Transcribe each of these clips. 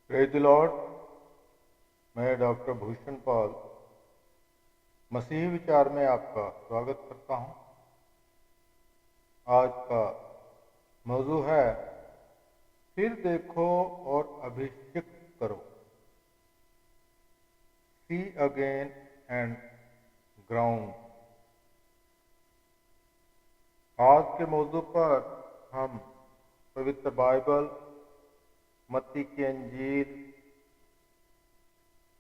Praise the Lord. मैं doctor Bhushan पाल मसीही विचार में आपका स्वागत करता हूं। आज का मौजू है फिर देखो और अभिषिक्त करो, सी अगेन एंड ग्राउंड। आज के मौजू पर हम पवित्र बाइबल मत्ती की अंजील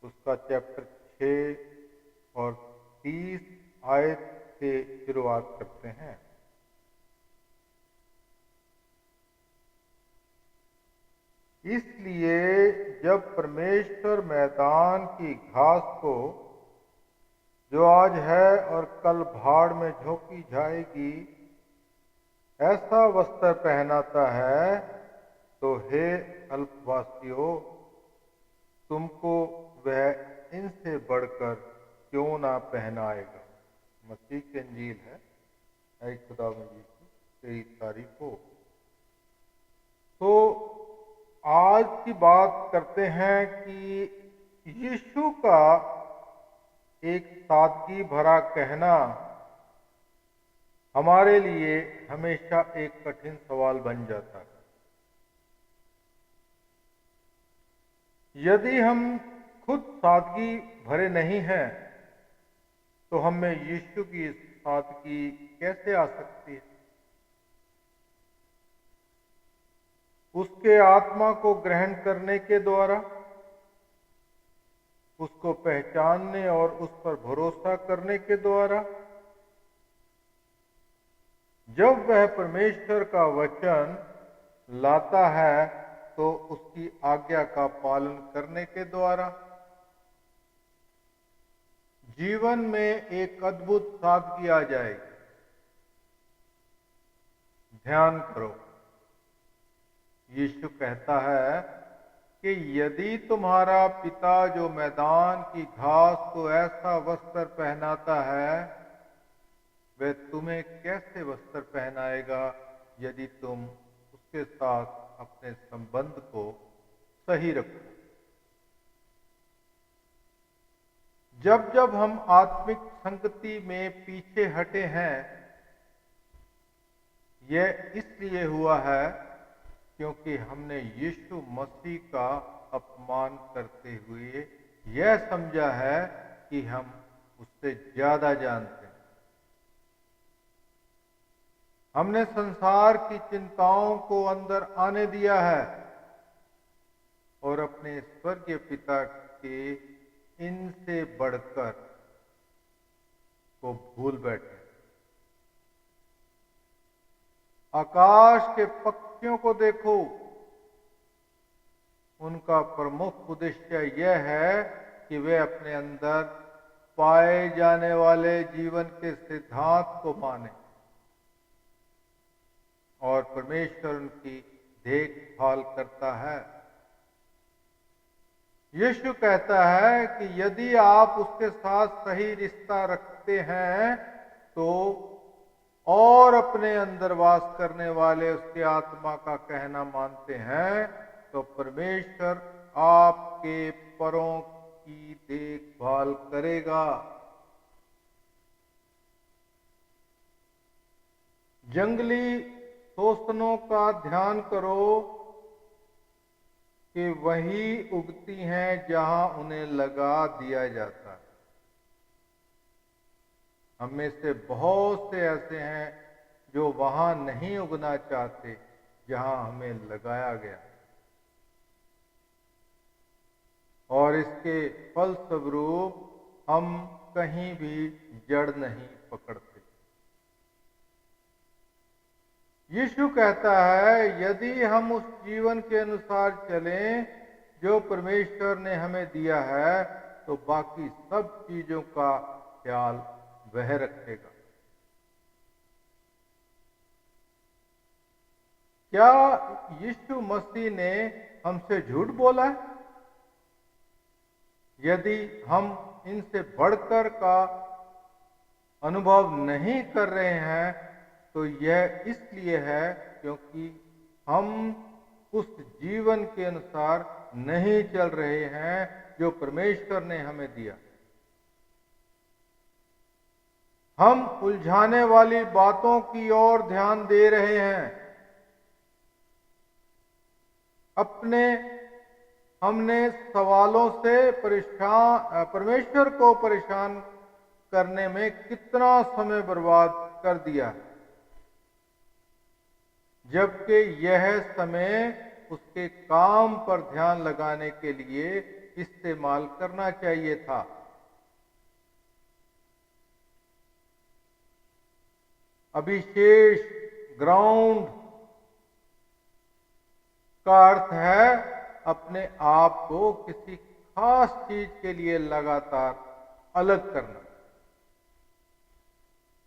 उसका चैप्टर 6 और 30 आयत से शुरुआत करते हैं। इसलिए जब परमेश्वर मैदान की घास को, जो आज है और कल भाड़ में झोंकी जाएगी, ऐसा वस्त्र पहनाता है, तो हे अल्पवासियों, तुमको वह इनसे बढ़कर क्यों ना पहनाएगा। मसीह की अंजील है 1 खुदावंद की 23 तारीख को। तो आज की बात करते हैं कि यीशु का एक सादगी भरा कहना हमारे लिए हमेशा एक कठिन सवाल बन जाता है। यदि हम खुद सादगी भरे नहीं हैं, तो हमें यीशु की सादगी कैसे आ सकती है। उसके आत्मा को ग्रहण करने के द्वारा, उसको पहचानने और उस पर भरोसा करने के द्वारा। जब वह परमेश्वर का वचन लाता है, तो उसकी आज्ञा का पालन करने के द्वारा जीवन में एक अद्भुत सादगी आ जाएगी। ध्यान करो, यीशु कहता है कि यदि तुम्हारा पिता जो मैदान की घास को ऐसा वस्त्र पहनाता है, वह तुम्हें कैसे वस्त्र पहनाएगा यदि तुम उसके साथ अपने संबंध को सही रखो। जब जब हम आत्मिक संगति में पीछे हटे हैं, यह इसलिए हुआ है क्योंकि हमने यीशु मसीह का अपमान करते हुए यह समझा है कि हम उससे ज्यादा जानते हैं। हमने संसार की चिंताओं को अंदर आने दिया है और अपने स्वर्गीय पिता के इनसे बढ़कर को भूल बैठे। आकाश के पक्षियों को देखो, उनका प्रमुख उद्देश्य यह है कि वे अपने अंदर पाए जाने वाले जीवन के सिद्धांत को माने और परमेश्वर उनकी देखभाल करता है। यीशु कहता है कि यदि आप उसके साथ सही रिश्ता रखते हैं, तो और अपने अंदर वास करने वाले उसके आत्मा का कहना मानते हैं, तो परमेश्वर आपके परों की देखभाल करेगा। जंगली सोसनों का ध्यान करो कि वही उगती हैं जहां उन्हें लगा दिया जाता है। हम में से बहुत से ऐसे हैं जो वहां नहीं उगना चाहते जहां हमें लगाया गया, और इसके फलस्वरूप हम कहीं भी जड़ नहीं पकड़ते। यीशु कहता है, यदि हम उस जीवन के अनुसार चलें जो परमेश्वर ने हमें दिया है, तो बाकी सब चीजों का ख्याल वह रखेगा। क्या यीशु मसीह ने हमसे झूठ बोला है? यदि हम इनसे बढ़कर का अनुभव नहीं कर रहे हैं तो यह इसलिए है क्योंकि हम उस जीवन के अनुसार नहीं चल रहे हैं जो परमेश्वर ने हमें दिया। हम उलझाने वाली बातों की ओर ध्यान दे रहे हैं। हमने सवालों से परमेश्वर को परेशान करने में कितना समय बर्बाद कर दिया है, जबकि यह समय उसके काम पर ध्यान लगाने के लिए इस्तेमाल करना चाहिए था। अभिशेष ग्राउंड का अर्थ है अपने आप को किसी खास चीज के लिए लगातार अलग करना।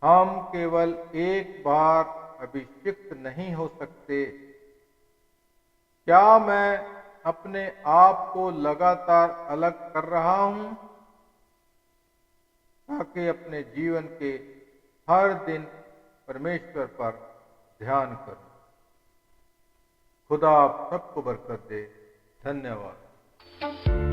हम केवल एक बार अभिषिक्त नहीं हो सकते। क्या मैं अपने आप को लगातार अलग कर रहा हूं ताकि अपने जीवन के हर दिन परमेश्वर पर ध्यान करूं? खुदा आप सबको बरकत दे। धन्यवाद।